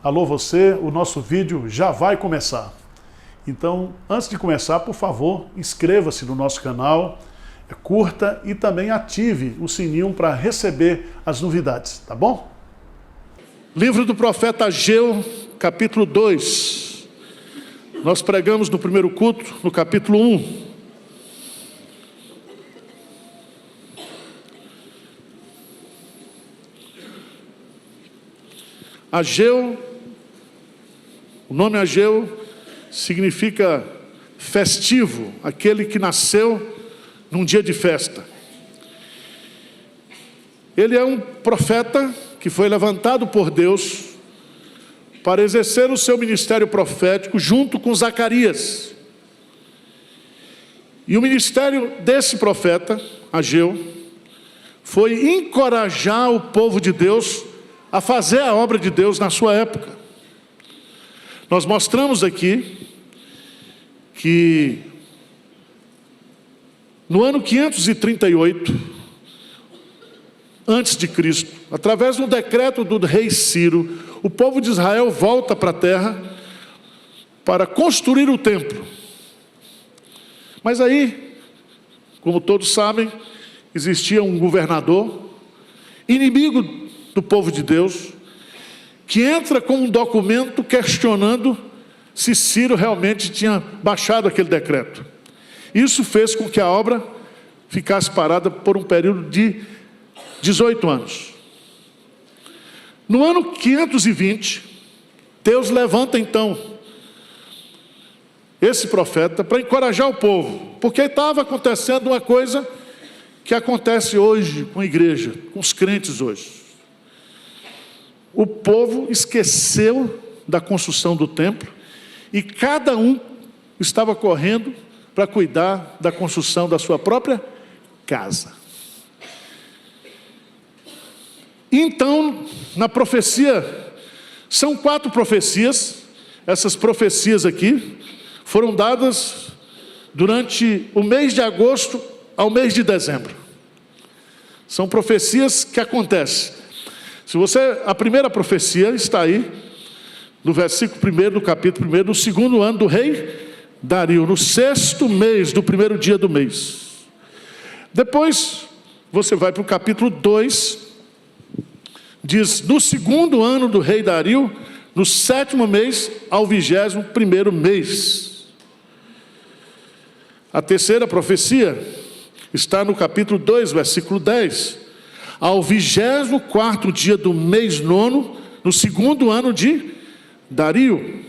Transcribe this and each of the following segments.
Alô você, o nosso vídeo já vai começar. Então, antes de começar, por favor, inscreva-se no nosso canal, curta e também ative o sininho para receber as novidades, tá bom? Livro do profeta Ageu, capítulo 2. Nós pregamos no primeiro culto, no capítulo 1. Ageu, o nome Ageu significa festivo, aquele que nasceu num dia de festa. Ele é um profeta que foi levantado por Deus para exercer o seu ministério profético junto com Zacarias. E o ministério desse profeta, Ageu, foi encorajar o povo de Deus a fazer a obra de Deus na sua época. Nós mostramos aqui que no ano 538 antes de Cristo, através de um decreto do rei Ciro, o povo de Israel volta para a terra para construir o templo. Mas aí, como todos sabem, existia um governador inimigo do povo de Deus, que entra com um documento questionando se Ciro realmente tinha baixado aquele decreto. Isso fez com que a obra ficasse parada por um período de 18 anos. No ano 520, Deus levanta então esse profeta para encorajar o povo, porque estava acontecendo uma coisa que acontece hoje com a igreja, com os crentes hoje. O povo esqueceu da construção do templo e cada um estava correndo para cuidar da construção da sua própria casa. Então, na profecia, são 4 profecias. Essas profecias aqui foram dadas durante o mês de agosto ao mês de dezembro. São profecias que acontecem. A primeira profecia está aí, no versículo 1 do capítulo 1, do 2º ano do rei Dario, no 6º mês do 1º dia do mês. Depois, você vai para o capítulo 2, diz, no 2º ano do rei Dario, no 7º mês ao 21º mês. A terceira profecia está no capítulo 2, versículo 10. Ao 24º dia do mês 9, no 2º ano de Dario.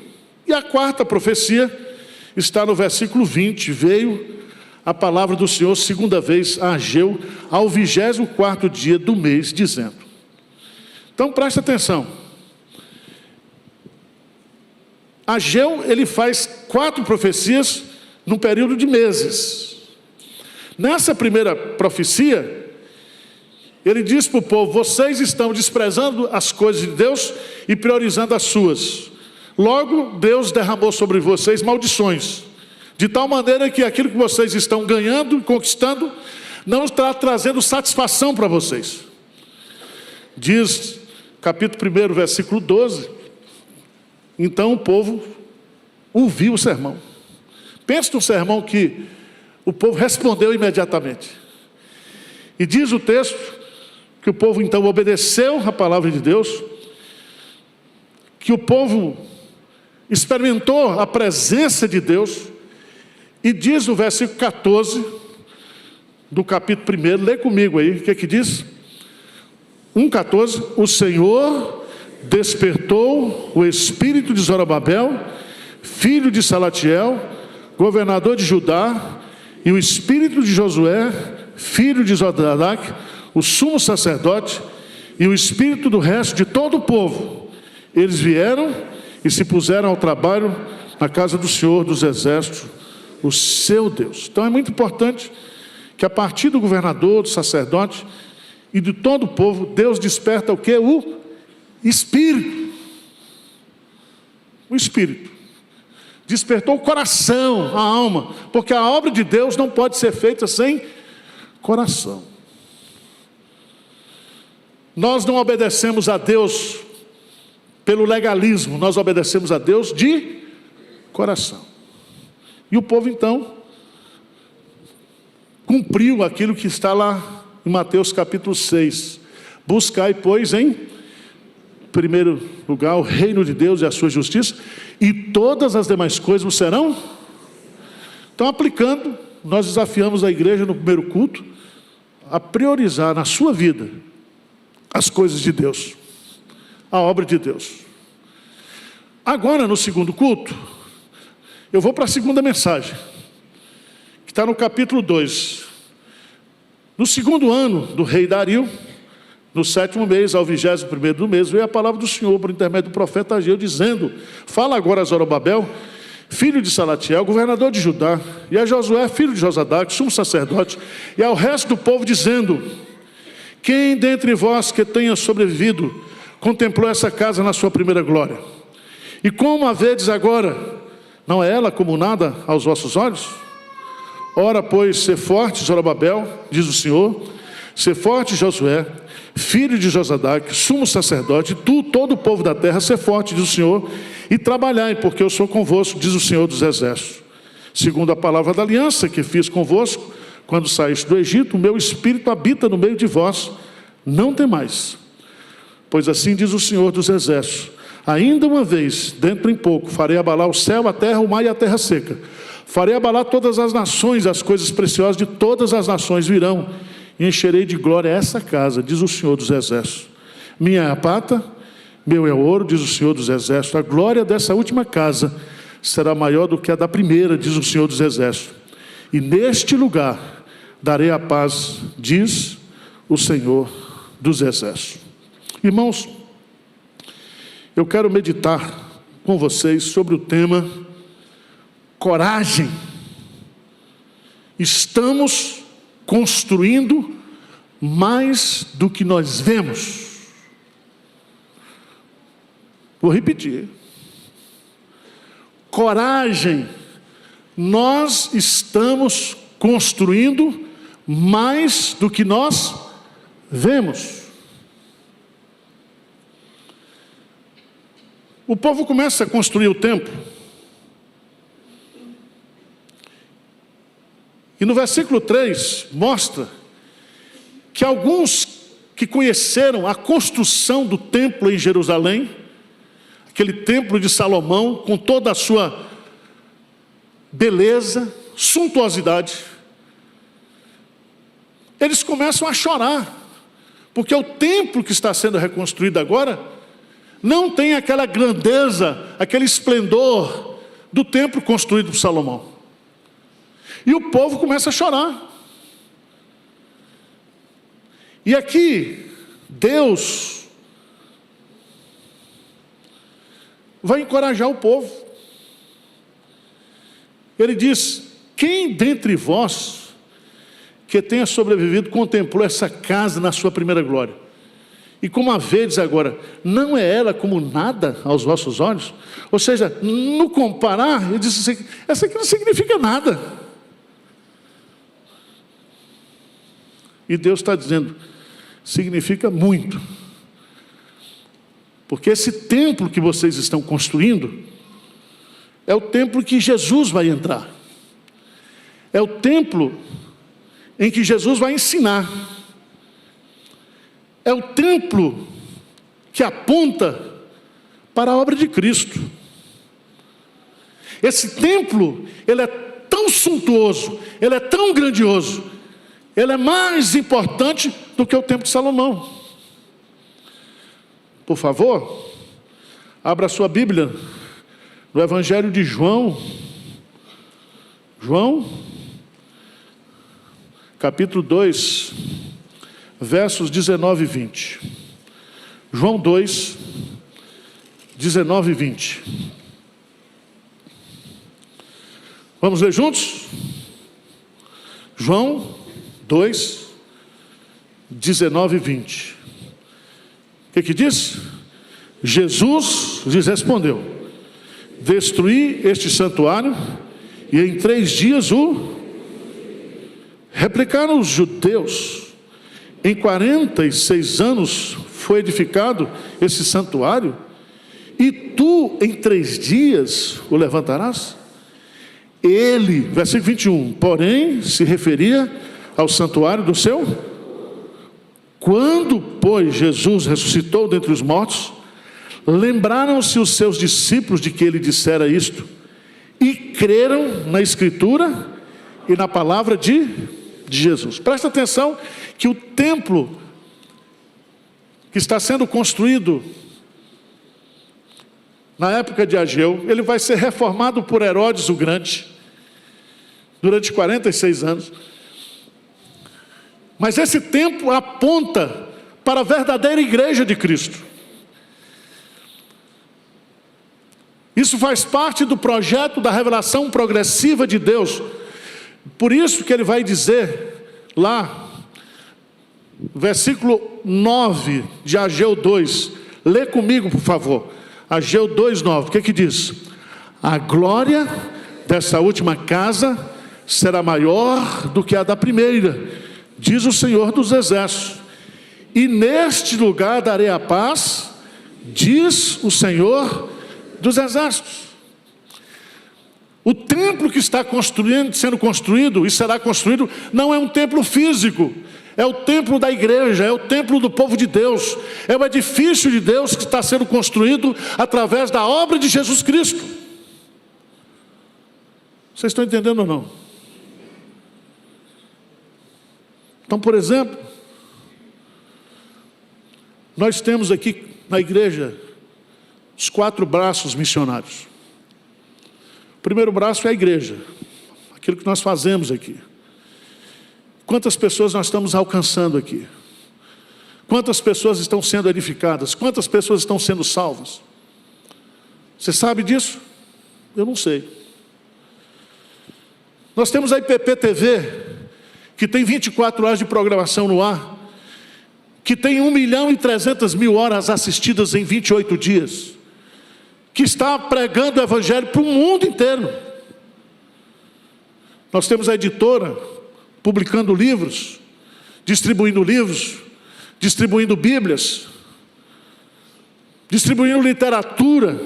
E a quarta profecia está no versículo 20. Veio a palavra do Senhor segunda vez a Ageu, ao 24º dia do mês, dizendo. Então presta atenção. Ageu, ele faz 4 profecias num período de meses. Nessa primeira profecia, ele diz para o povo, vocês estão desprezando as coisas de Deus e priorizando as suas. Logo, Deus derramou sobre vocês maldições, de tal maneira que aquilo que vocês estão ganhando e conquistando, não está trazendo satisfação para vocês. Diz, capítulo 1, versículo 12, então o povo ouviu o sermão. Pensa no sermão que o povo respondeu imediatamente. E diz o texto, que o povo então obedeceu a palavra de Deus, que o povo experimentou a presença de Deus, e diz no versículo 14, do capítulo 1, lê comigo aí, o que diz? 1,14, o Senhor despertou o espírito de Zorobabel, filho de Salatiel, governador de Judá, e o espírito de Josué, filho de Zodadac, o sumo sacerdote, e o espírito do resto de todo o povo. Eles vieram e se puseram ao trabalho na casa do Senhor dos Exércitos, o seu Deus. Então é muito importante que a partir do governador, do sacerdote e de todo o povo, Deus desperta o quê? O Espírito. O Espírito. Despertou o coração, a alma, porque a obra de Deus não pode ser feita sem coração. Nós não obedecemos a Deus pelo legalismo, nós obedecemos a Deus de coração. E o povo então cumpriu aquilo que está lá em Mateus capítulo 6. Buscai, pois, em primeiro lugar o reino de Deus e a sua justiça, e todas as demais coisas vos serão. Então, aplicando, nós desafiamos a igreja no primeiro culto a priorizar na sua vida as coisas de Deus, a obra de Deus. Agora, no segundo culto, eu vou para a segunda mensagem, que está no capítulo 2. No segundo ano do rei Dario, no 7º mês, ao 21º do mês, veio a palavra do Senhor por intermédio do profeta Ageu, dizendo: fala agora a Zorobabel, filho de Salatiel, governador de Judá, e a Josué, filho de Josadaque, sumo sacerdote, e ao resto do povo, dizendo: quem dentre vós que tenha sobrevivido contemplou essa casa na sua primeira glória? E como a vedes agora, não é ela como nada aos vossos olhos? Ora, pois, ser forte, Zorobabel, diz o Senhor, ser forte, Josué, filho de Josadaque, sumo sacerdote, tu, todo o povo da terra, ser forte, diz o Senhor, e trabalhai, porque eu sou convosco, diz o Senhor dos exércitos. Segundo a palavra da aliança que fiz convosco, quando saíste do Egito, o meu espírito habita no meio de vós, não temais. Pois assim diz o Senhor dos exércitos: ainda uma vez, dentro em pouco, farei abalar o céu, a terra, o mar e a terra seca. Farei abalar todas as nações, as coisas preciosas de todas as nações virão, e encherei de glória essa casa, diz o Senhor dos exércitos. Minha é a prata, meu é o ouro, diz o Senhor dos exércitos. A glória dessa última casa será maior do que a da primeira, diz o Senhor dos exércitos. E neste lugar darei a paz, diz o Senhor dos exércitos. Irmãos, eu quero meditar com vocês sobre o tema coragem. Estamos construindo mais do que nós vemos. Vou repetir. Coragem. Nós estamos construindo mais do que nós vemos. O povo começa a construir o templo. E no versículo 3 mostra que alguns que conheceram a construção do templo em Jerusalém, aquele templo de Salomão, com toda a sua beleza, suntuosidade, eles começam a chorar, porque o templo que está sendo reconstruído agora não tem aquela grandeza, aquele esplendor do templo construído por Salomão. E o povo começa a chorar. E aqui, Deus vai encorajar o povo. Ele diz: quem dentre vós que tenha sobrevivido contemplou essa casa na sua primeira glória? E como a vedes agora, não é ela como nada aos vossos olhos? Ou seja, no comparar, ele diz assim: essa aqui não significa nada. E Deus está dizendo: significa muito. Porque esse templo que vocês estão construindo é o templo que Jesus vai entrar. É o templo em que Jesus vai ensinar. É o templo que aponta para a obra de Cristo. Esse templo, ele é tão suntuoso, ele é tão grandioso, ele é mais importante do que o templo de Salomão. Por favor, abra sua Bíblia no Evangelho de João. João, capítulo 2, versos 19 e 20. João 2, 19 e 20. Vamos ler juntos? João 2, 19 e 20. O que diz? Jesus lhes respondeu: destruí este santuário, e em 3 dias o... Replicaram os judeus: em 46 anos foi edificado esse santuário, e tu em 3 dias o levantarás? Ele, versículo 21, porém se referia ao santuário do seu. Quando, pois, Jesus ressuscitou dentre os mortos, lembraram-se os seus discípulos de que ele dissera isto, e creram na Escritura e na palavra de Jesus. Presta atenção que o templo que está sendo construído na época de Ageu, ele vai ser reformado por Herodes o Grande, durante 46 anos. Mas esse templo aponta para a verdadeira igreja de Cristo. Isso faz parte do projeto da revelação progressiva de Deus. Por isso que ele vai dizer lá, versículo 9 de Ageu 2, lê comigo por favor, Ageu 2:9, o que que diz? A glória dessa última casa será maior do que a da primeira, diz o Senhor dos Exércitos, e neste lugar darei a paz, diz o Senhor dos Exércitos. O templo que está sendo construído e será construído não é um templo físico, é o templo da igreja, é o templo do povo de Deus, é o edifício de Deus que está sendo construído através da obra de Jesus Cristo. Vocês estão entendendo ou não? Então, por exemplo, nós temos aqui na igreja os 4 braços missionários. O primeiro braço é a igreja, aquilo que nós fazemos aqui. Quantas pessoas nós estamos alcançando aqui? Quantas pessoas estão sendo edificadas? Quantas pessoas estão sendo salvas? Você sabe disso? Eu não sei. Nós temos a IPP-TV, que tem 24 horas de programação no ar, que tem 1.300.000 horas assistidas em 28 dias, que está pregando o evangelho para o mundo inteiro. Nós temos a editora publicando livros, distribuindo Bíblias, distribuindo literatura.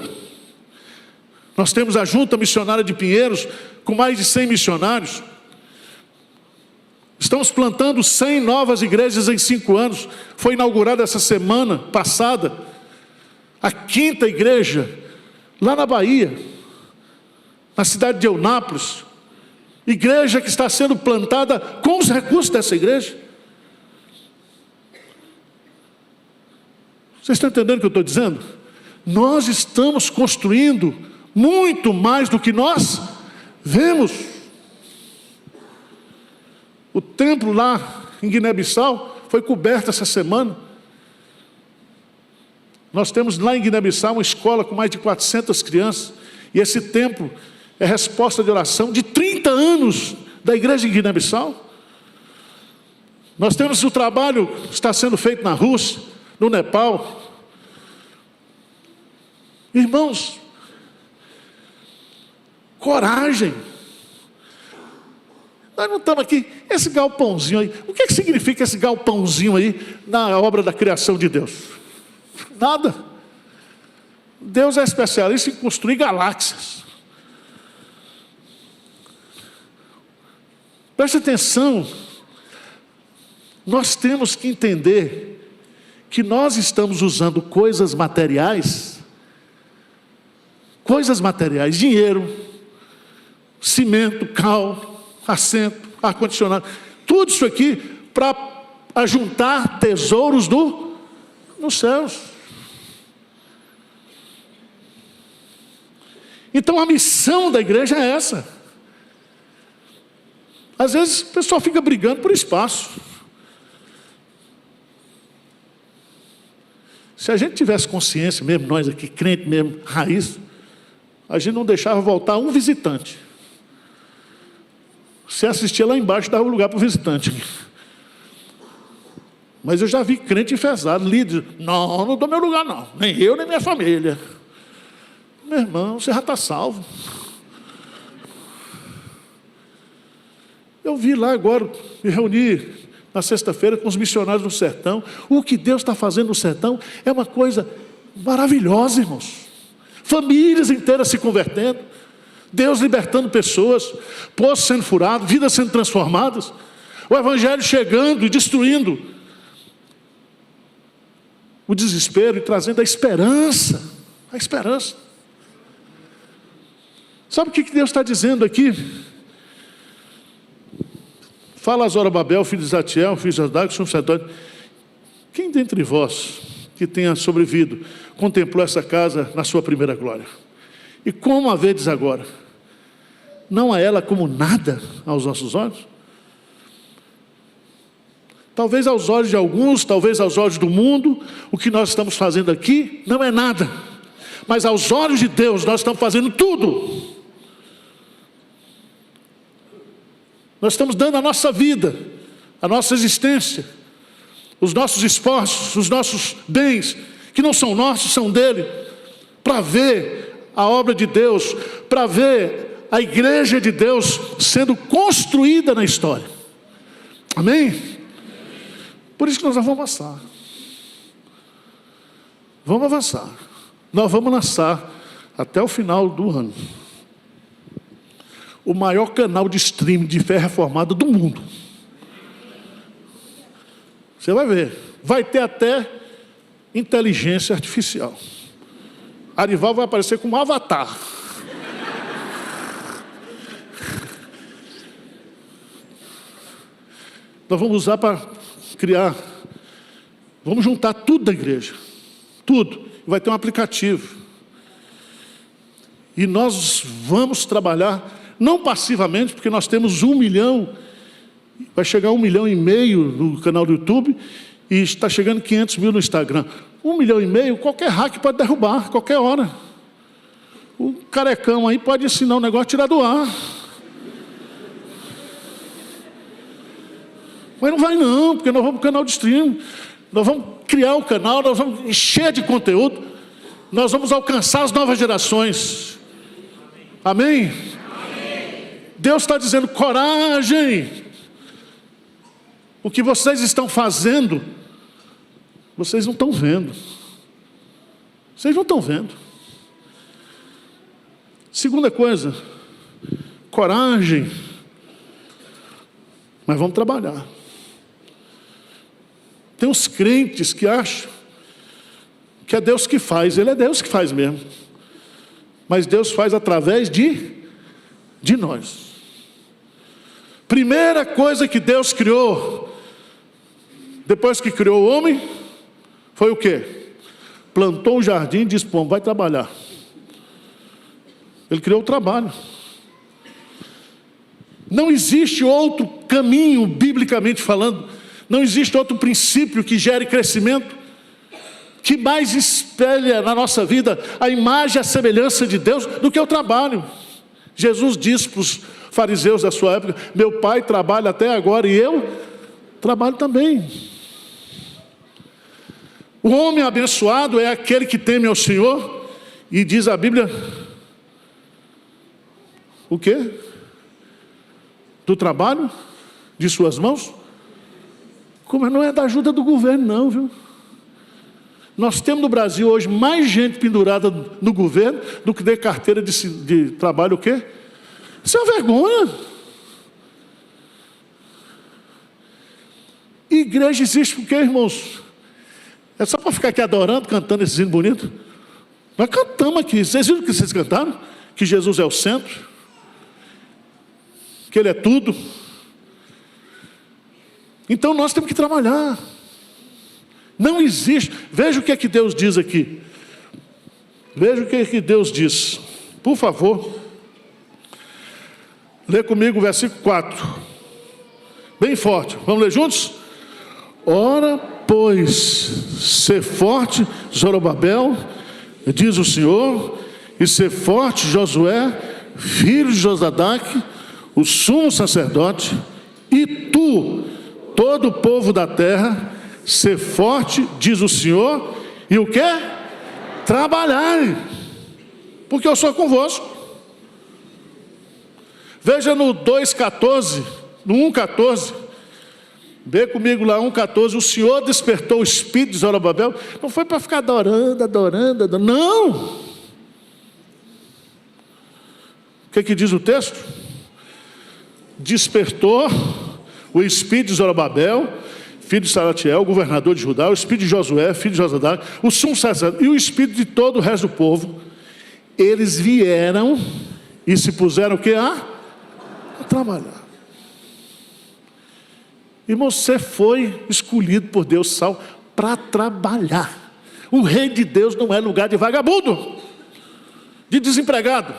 Nós temos a Junta Missionária de Pinheiros, com mais de 100 missionários. Estamos plantando 100 novas igrejas em 5 anos. Foi inaugurada essa semana passada a 5ª igreja, lá na Bahia, na cidade de Eunápolis. Igreja que está sendo plantada com os recursos dessa igreja. Vocês estão entendendo o que eu estou dizendo? Nós estamos construindo muito mais do que nós vemos. O templo lá em Guiné-Bissau foi coberto essa semana. Nós temos lá em Guiné-Bissau uma escola com mais de 400 crianças. E esse templo é resposta de oração de 30 anos da igreja em Guiné-Bissau. Nós temos o trabalho que está sendo feito na Rússia, no Nepal. Irmãos, coragem. Nós não estamos aqui, esse galpãozinho aí, o que significa esse galpãozinho aí na obra da criação de Deus? Nada. Deus é especialista em construir galáxias. Preste atenção, nós temos que entender que nós estamos usando coisas materiais, dinheiro, cimento, cal, assento, ar-condicionado, tudo isso aqui para ajuntar tesouros nos céus. Então a missão da igreja é essa. Às vezes o pessoal fica brigando por espaço. Se a gente tivesse consciência mesmo, nós aqui, crente mesmo, raiz, a gente não deixava voltar um visitante. Se assistia lá embaixo, dava lugar para o visitante. Mas eu já vi crente enfesado, líder, não dou meu lugar não, nem eu, nem minha família. Meu irmão, você já está salvo. Eu vi lá agora, me reuni na sexta-feira com os missionários do sertão. O que Deus está fazendo no sertão é uma coisa maravilhosa, irmãos. famílias inteiras se convertendo, Deus libertando pessoas, poços sendo furados, vidas sendo transformadas, o Evangelho chegando e destruindo o desespero e trazendo a esperança. A esperança. Sabe o que Deus está dizendo aqui? Fala a Zorobabel, filho de Zatiel, filho de Josadac, sacerdote: quem dentre vós que tenha sobrevivido contemplou essa casa na sua primeira glória? E como a vedes agora? Não a ela como nada aos nossos olhos? Talvez aos olhos de alguns, talvez aos olhos do mundo, o que nós estamos fazendo aqui não é nada. Mas aos olhos de Deus nós estamos fazendo tudo. Nós estamos dando a nossa vida, a nossa existência, os nossos esforços, os nossos bens, que não são nossos, são dele, para ver a obra de Deus, para ver a igreja de Deus sendo construída na história. Amém? Por isso que nós vamos avançar. Vamos avançar. Nós vamos lançar até o final do ano o maior canal de streaming de fé reformada do mundo. Você vai ver. Vai ter até inteligência artificial. Arival vai aparecer como um avatar. Nós vamos usar para criar. Vamos juntar tudo da igreja. Tudo. Vai ter um aplicativo. E nós vamos trabalhar, não passivamente, porque nós temos 1 milhão, vai chegar 1,5 milhão no canal do YouTube, e está chegando 500 mil no Instagram. 1,5 milhão, qualquer hack pode derrubar, qualquer hora. O carecão aí pode ensinar um negócio, tirar do ar. Mas não vai não, porque nós vamos para o canal de stream, nós vamos criar um canal, nós vamos encher de conteúdo, nós vamos alcançar as novas gerações. Amém? Deus está dizendo: coragem. O que vocês estão fazendo, vocês não estão vendo. Vocês não estão vendo. Segunda coisa, coragem. Mas vamos trabalhar. Tem uns crentes que acham que é Deus que faz. Ele é Deus que faz mesmo. Mas Deus faz através de nós. Primeira coisa que Deus criou, depois que criou o homem, foi o quê? Plantou um jardim e disse: pô, vai trabalhar. Ele criou o trabalho. Não existe outro caminho, biblicamente falando, não existe outro princípio que gere crescimento, que mais espelha na nossa vida a imagem e a semelhança de Deus do que o trabalho. Jesus disse para os fariseus da sua época: meu pai trabalha até agora e eu trabalho também. O homem abençoado é aquele que teme ao Senhor, e diz a Bíblia, o quê? Do trabalho de suas mãos? Como não é da ajuda do governo não, viu? Nós temos no Brasil hoje mais gente pendurada no governo do que de carteira de trabalho, o quê? Isso é uma vergonha. Igreja existe por quê, irmãos? É só para ficar aqui adorando, cantando esse hino bonito? Nós cantamos aqui. Vocês viram que vocês cantaram? Que Jesus é o centro, que Ele é tudo. Então nós temos que trabalhar. Não existe. Veja o que é que Deus diz aqui. Veja o que é que Deus diz. Por favor. Lê comigo o versículo 4. Bem forte. Vamos ler juntos? Ora, pois, ser forte, Zorobabel, diz o Senhor, e ser forte, Josué, filho de Josadac, o sumo sacerdote, e tu, todo o povo da terra, ser forte, diz o Senhor, e o que? Trabalhai, porque eu sou convosco. Veja no 2,14, no 1,14, vê comigo lá 1,14, o Senhor despertou o espírito de Zorobabel, não foi para ficar adorando, não, O que diz o texto? Despertou o espírito de Zorobabel, filho de Salatiel, governador de Judá, o espírito de Josué, filho de Josadac, o sumo sacerdote e o espírito de todo o resto do povo. Eles vieram e se puseram o quê? A trabalhar. Irmão, você foi escolhido por Deus, Saul, para trabalhar. O reino de Deus não é lugar de vagabundo, de desempregado.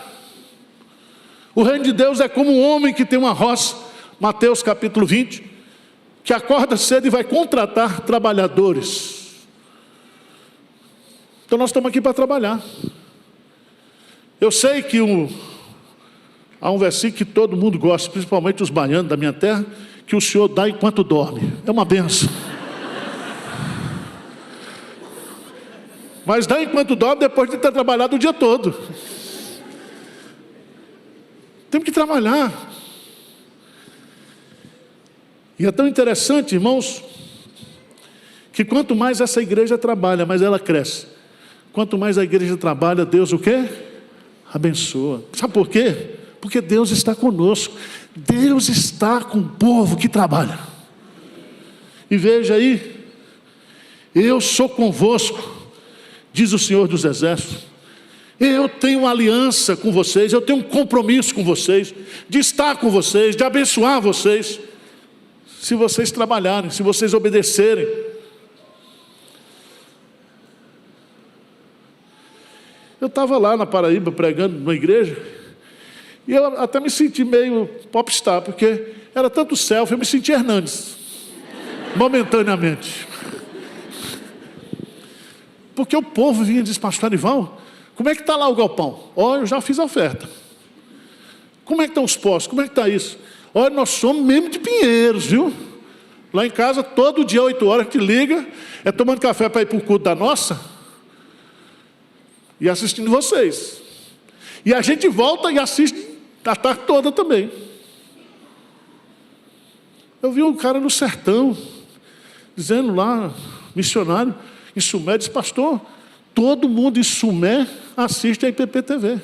O reino de Deus é como um homem que tem uma roça, Mateus capítulo 20, que acorda cedo e vai contratar trabalhadores. Então nós estamos aqui para trabalhar. Eu sei que há um versículo que todo mundo gosta, principalmente os baianos da minha terra, que o Senhor dá enquanto dorme. É uma benção. Mas dá enquanto dorme depois de ter trabalhado o dia todo. Temos que trabalhar. E é tão interessante, irmãos, que quanto mais essa igreja trabalha, mais ela cresce. Quanto mais a igreja trabalha, Deus o quê? Abençoa. Sabe por quê? Porque Deus está conosco. Deus está com o povo que trabalha. E veja aí, eu sou convosco, diz o Senhor dos Exércitos. Eu tenho uma aliança com vocês, eu tenho um compromisso com vocês, de estar com vocês, de abençoar vocês, se vocês trabalharem, se vocês obedecerem. Eu estava lá na Paraíba pregando numa igreja, e eu até me senti meio popstar, porque era tanto selfie, eu me senti Hernandes, momentaneamente. Porque o povo vinha e disse: pastor Arival, como é que está lá o galpão? Olha, eu já fiz a oferta. Como é que estão os postos? Como é que está isso? Olha, nós somos mesmo de Pinheiros, viu? Lá em casa, todo dia, 8 horas, a gente liga, é tomando café para ir para o culto da nossa, e assistindo vocês. E a gente volta e assiste a tarde toda também. Eu vi um cara no sertão, dizendo lá, missionário, em Sumé, disse: pastor, todo mundo em Sumé assiste a IPP-TV.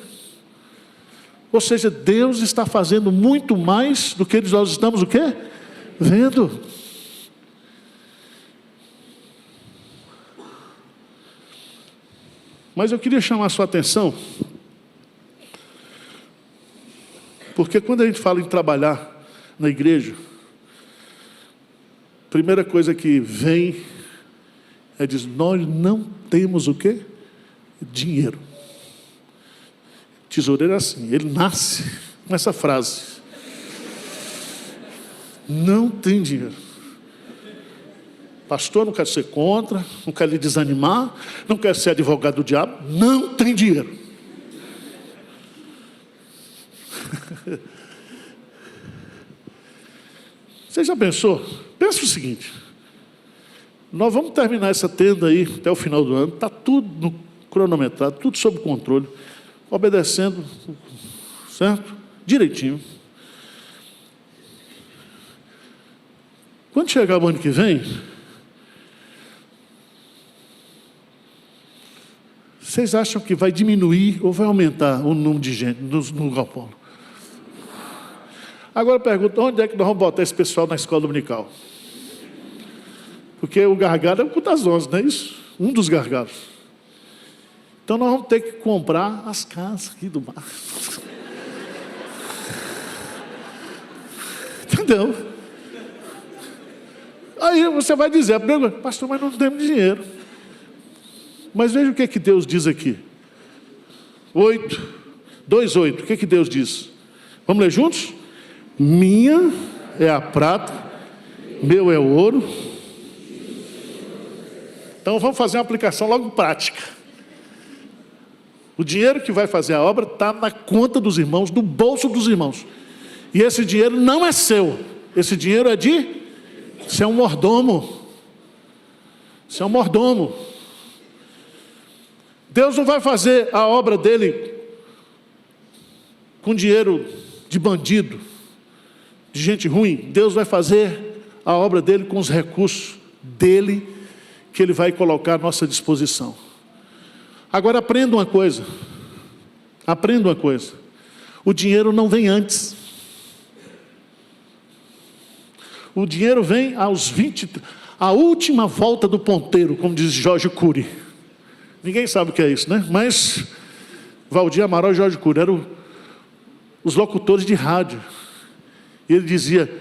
Ou seja, Deus está fazendo muito mais do que nós estamos o quê? Vendo. Mas eu queria chamar a sua atenção, porque quando a gente fala em trabalhar na igreja, a primeira coisa que vem é dizer: nós não temos o quê? Dinheiro. Tesoureiro é assim, ele nasce com essa frase: não tem dinheiro. Pastor, não quero ser contra, não quero lhe desanimar, não quero ser advogado do diabo, não tem dinheiro. Você já pensou? Pensa o seguinte: nós vamos terminar essa tenda aí até o final do ano, está tudo no cronometrado, tudo sob controle, obedecendo, certo? Direitinho. Quando chegar o ano que vem, vocês acham que vai diminuir ou vai aumentar o número de gente no galpão? Agora pergunta: onde é que nós vamos botar esse pessoal na escola dominical? Porque o gargalo é o culto das 11, não é isso? Um dos gargalos. Então nós vamos ter que comprar as casas aqui do mar. Entendeu? Aí você vai dizer: pastor, mas não temos dinheiro. Mas veja o que Deus diz aqui. 2:8. O que Deus diz? Vamos ler juntos? Minha é a prata, meu é o ouro. Então vamos fazer uma aplicação logo prática. O dinheiro que vai fazer a obra está na conta dos irmãos, no bolso dos irmãos. E esse dinheiro não é seu. Esse dinheiro é você é um mordomo. Você é um mordomo. Deus não vai fazer a obra dele com dinheiro de bandido, de gente ruim. Deus vai fazer a obra dele com os recursos dele, que ele vai colocar à nossa disposição. Agora aprenda uma coisa. O dinheiro não vem antes. O dinheiro vem aos 20, a última volta do ponteiro, como diz Jorge Cury. Ninguém sabe o que é isso, né? Mas Valdir Amaral e Jorge Cury eram os locutores de rádio. E ele dizia,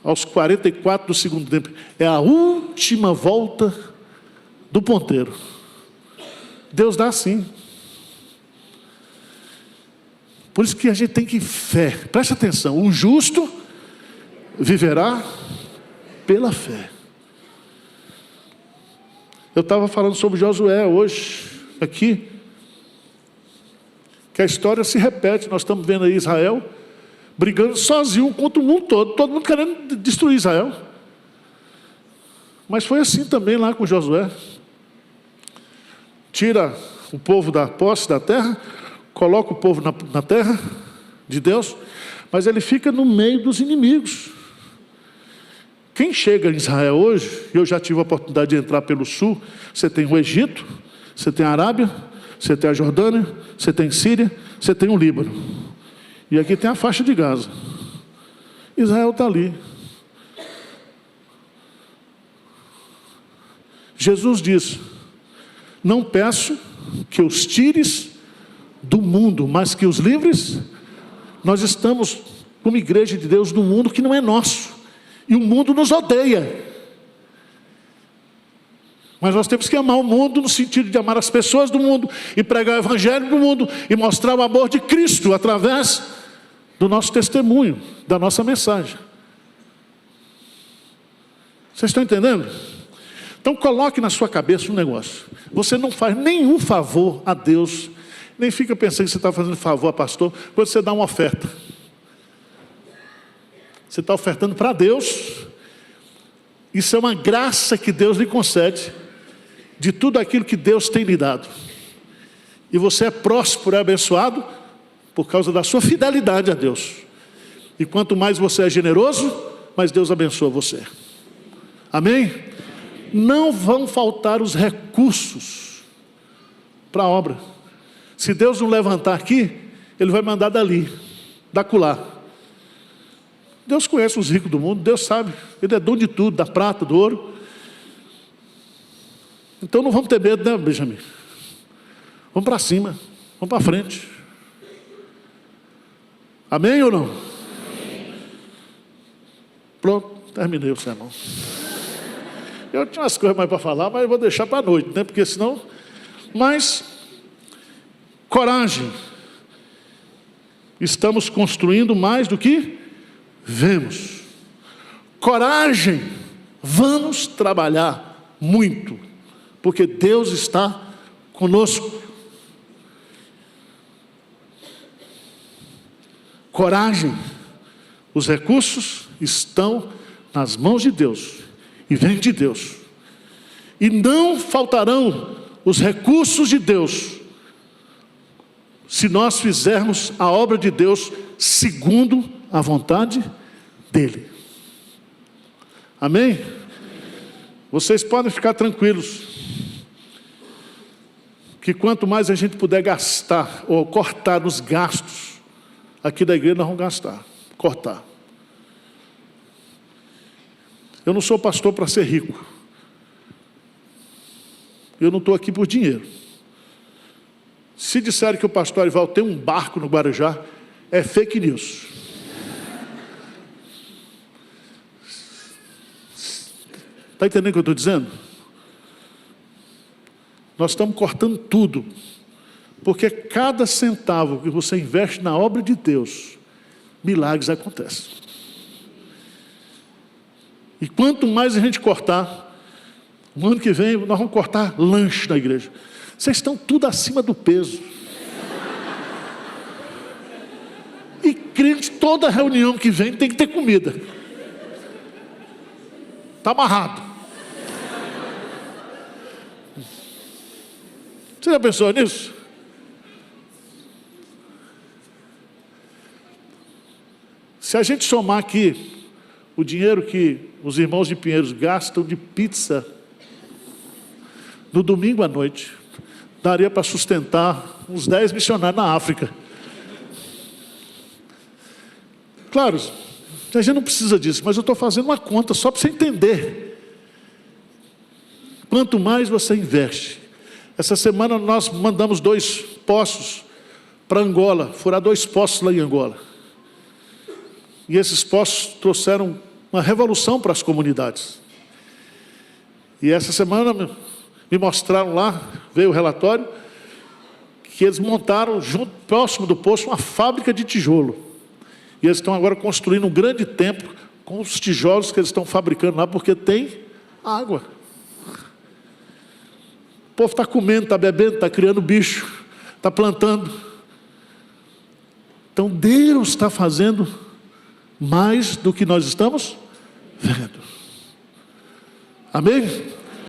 aos 44 do segundo tempo, é a última volta do ponteiro. Deus dá assim. Por isso que a gente tem que fé. Preste atenção, o justo viverá pela fé. Eu estava falando sobre Josué hoje, aqui, que a história se repete. Nós estamos vendo aí Israel brigando sozinho contra o mundo todo mundo querendo destruir Israel. Mas foi assim também lá com Josué. Tira o povo da posse da terra, coloca o povo na terra de Deus, mas ele fica no meio dos inimigos. Quem chega em Israel hoje, eu já tive a oportunidade de entrar pelo sul, você tem o Egito, você tem a Arábia, você tem a Jordânia, você tem Síria, você tem o Líbano. E aqui tem a faixa de Gaza. Israel está ali. Jesus disse, não peço que os tires do mundo, mas que os livres. Nós estamos como igreja de Deus no mundo que não é nosso. E o mundo nos odeia. Mas nós temos que amar o mundo no sentido de amar as pessoas do mundo e pregar o evangelho do mundo e mostrar o amor de Cristo através do nosso testemunho, da nossa mensagem. Vocês estão entendendo? Então coloque na sua cabeça um negócio. Você não faz nenhum favor a Deus, nem fica pensando que você está fazendo favor a pastor, quando você dá uma oferta. Você está ofertando para Deus. Isso é uma graça que Deus lhe concede, de tudo aquilo que Deus tem lhe dado. E você é próspero e abençoado por causa da sua fidelidade a Deus. E quanto mais você é generoso, mais Deus abençoa você. Amém? Não vão faltar os recursos para a obra. Se Deus não levantar aqui, Ele vai mandar dali, da acolá. Deus conhece os ricos do mundo, Deus sabe, Ele é dono de tudo, da prata, do ouro. Então não vamos ter medo, né, Benjamin? Vamos para cima, vamos para frente. Amém ou não? Amém. Pronto, terminei o sermão. Eu tinha umas coisas mais para falar, mas eu vou deixar para a noite, né? Porque senão... Mas, coragem. Estamos construindo mais do que vemos. Coragem. Vamos trabalhar muito, porque Deus está conosco. Coragem. Os recursos estão nas mãos de Deus e vêm de Deus. E não faltarão os recursos de Deus se nós fizermos a obra de Deus segundo a vontade dEle. Amém? Vocês podem ficar tranquilos que quanto mais a gente puder gastar ou cortar nos gastos aqui da igreja, nós vamos gastar, cortar. Eu não sou pastor para ser rico. Eu não estou aqui por dinheiro. Se disserem que o pastor Arival tem um barco no Guarujá, é fake news. Está entendendo o que eu estou dizendo? Nós estamos cortando tudo, porque cada centavo que você investe na obra de Deus, milagres acontecem. E quanto mais a gente cortar, no ano que vem nós vamos cortar lanche na igreja. Vocês estão tudo acima do peso. E crente, toda reunião que vem tem que ter comida. Está amarrado. Você já pensou nisso? Se a gente somar aqui o dinheiro que os irmãos de Pinheiros gastam de pizza no domingo à noite, daria para sustentar uns 10 missionários na África. Claro, a gente não precisa disso, mas eu estou fazendo uma conta só para você entender. Quanto mais você investe. Essa semana nós mandamos 2 poços para Angola, furar 2 poços lá em Angola. E esses poços trouxeram uma revolução para as comunidades. E essa semana me mostraram lá, veio o relatório, que eles montaram, próximo do poço, uma fábrica de tijolo. E eles estão agora construindo um grande templo com os tijolos que eles estão fabricando lá, porque tem água. O povo está comendo, está bebendo, está criando bicho, está plantando. Então Deus está fazendo mais do que nós estamos vendo. Amém?